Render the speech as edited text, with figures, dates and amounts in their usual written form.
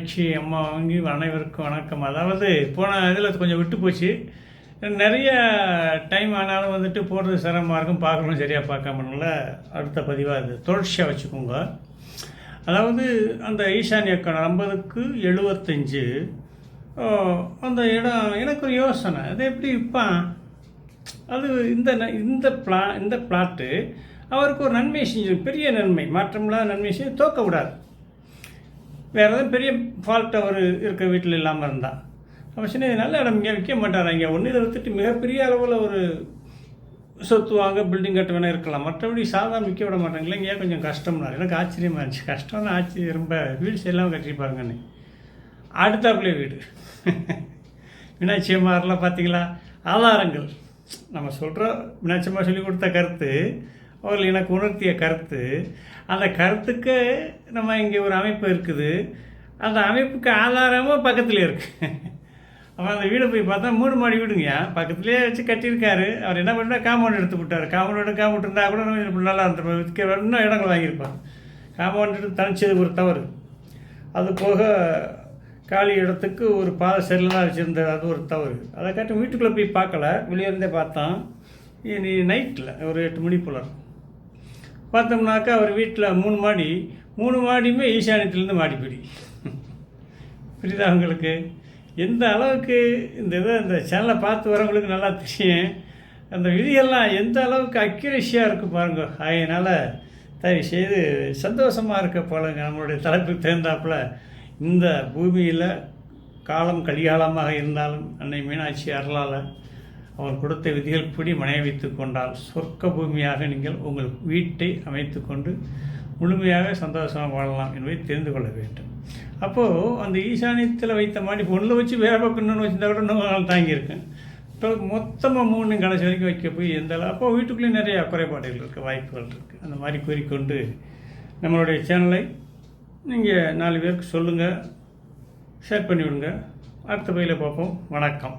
மீனாட்சி அம்மா வாங்கி அனைவருக்கும் வணக்கம். அதாவது போன இதில் கொஞ்சம் விட்டு போச்சு. நிறைய டைம் ஆனாலும் வந்துட்டு போடுறது சிரமமாக இருக்கும், பார்க்கணும் சரியாக பார்க்காமனால அடுத்த பதிவாக அது தொடர்ச்சியாக வச்சுக்கோங்க. அதாவது அந்த ஈசானிய கணம் 50/75 அந்த இடம் எனக்கு ஒரு யோசனை, அது எப்படி விற்பான்? அது இந்த பிளாட்டு அவருக்கு ஒரு நன்மை செஞ்சு, பெரிய நன்மை, மாற்றமில்லாத நன்மை செஞ்சு தோக்க விடாது. வேறு எதாவது பெரிய ஃபால்ட் அவர் இருக்க வீட்டில் இல்லாமல் இருந்தால் அப்போ சின்ன நல்ல இடம் இங்கே விற்க மாட்டார். இங்கே ஒன்று இதை விற்றுட்டு மிகப்பெரிய அளவில் ஒரு சொத்து வாங்க பில்டிங் கட்ட வேணா இருக்கலாம், மற்றபடி சாதாரண விற்க விட மாட்டாங்களே. இங்கே கொஞ்சம் கஷ்டம்னா எனக்கு ஆச்சரியமாக இருந்துச்சு. கஷ்டம்னு ஆச்சு, ரொம்ப வீடு எல்லாம் கட்டிருப்பாருங்கன்னு. அடுத்தாப்புலேயே வீடு மீனாட்சி அம்மாரெலாம் பார்த்தீங்களா, ஆதாரங்கள் நம்ம சொல்கிறோம். மீனாட்சி அம்மா சொல்லி கொடுத்த கருத்து, அவர்கள் எனக்கு உணர்த்திய கருத்து, அந்த கருத்துக்கு நம்ம இங்கே ஒரு அமைப்பு இருக்குது, அந்த அமைப்புக்கு ஆதாரமும் பக்கத்துலேயே இருக்குது. அப்போ அந்த வீடை போய் பார்த்தா 3 மாடி வீடுங்க, பக்கத்துலேயே வச்சு கட்டியிருக்காரு. அவர் என்ன பண்ணால் காம்பவுண்ட் எடுத்து விட்டார். காம்பவுண்ட் இருந்தால் கூட நம்ம நல்லா இருந்த இன்னும் இடங்கள் வாங்கியிருப்பார். காம்பவுண்ட் எடுத்து தனிச்சது ஒரு தவறு. அது போக காலி இடத்துக்கு ஒரு பாதை செல்லாம் வச்சுருந்தது, அது ஒரு தவறு. அதை காட்டி வீட்டுக்குள்ளே போய் பார்க்கல, வெளியே இருந்தே பார்த்தோம். நீ நைட்டில் ஒரு 8 மணி போல பார்த்தோம்னாக்கா அவர் வீட்டில் 3 மாடி, 3 மாடியுமே ஈசானியத்துலேருந்து மாடிப்படி. புரியுதா உங்களுக்கு? எந்த அளவுக்கு இந்த சேனலை பார்த்து வரவங்களுக்கு நல்லா தெரியும், அந்த விதியெல்லாம் எந்த அளவுக்கு அக்யூரேசியாக இருக்குது பாருங்க. அதனால் தயவு செய்து சந்தோஷமாக இருக்க போலங்க. நம்மளுடைய தலைப்புக்கு தகுந்தாப்பில் இந்த பூமியில் காலம் கலிகாலமாக இருந்தாலும் அன்னை மீனாட்சி அருளால் அவர் கொடுத்த விதிகள் படி மனைவித்து கொண்டால் சொர்க்க பூமியாக நீங்கள் உங்கள் வீட்டை அமைத்து கொண்டு முழுமையாக சந்தோஷமாக வாழலாம் என்பதை தெரிந்து கொள்ள வேண்டும். அப்போது அந்த ஈசானியத்தில் வைத்த மாதிரி ஒன்றில் வச்சு வேறு பக்கம் இன்னொன்று வச்சுருந்தா கூட இன்னும் தாங்கியிருக்கேன். இப்போ மொத்தமாக 3 கடைசி வரைக்கும் வைக்க போய் எந்த அப்போ வீட்டுக்குள்ளேயும் நிறைய குறைபாடுகள் இருக்குது, வாய்ப்புகள் இருக்குது. அந்த மாதிரி கூறிக்கொண்டு நம்மளுடைய சேனலை நீங்கள் 4 பேருக்கு சொல்லுங்கள், ஷேர் பண்ணிவிடுங்க. அடுத்த பையில் பார்ப்போம். வணக்கம்.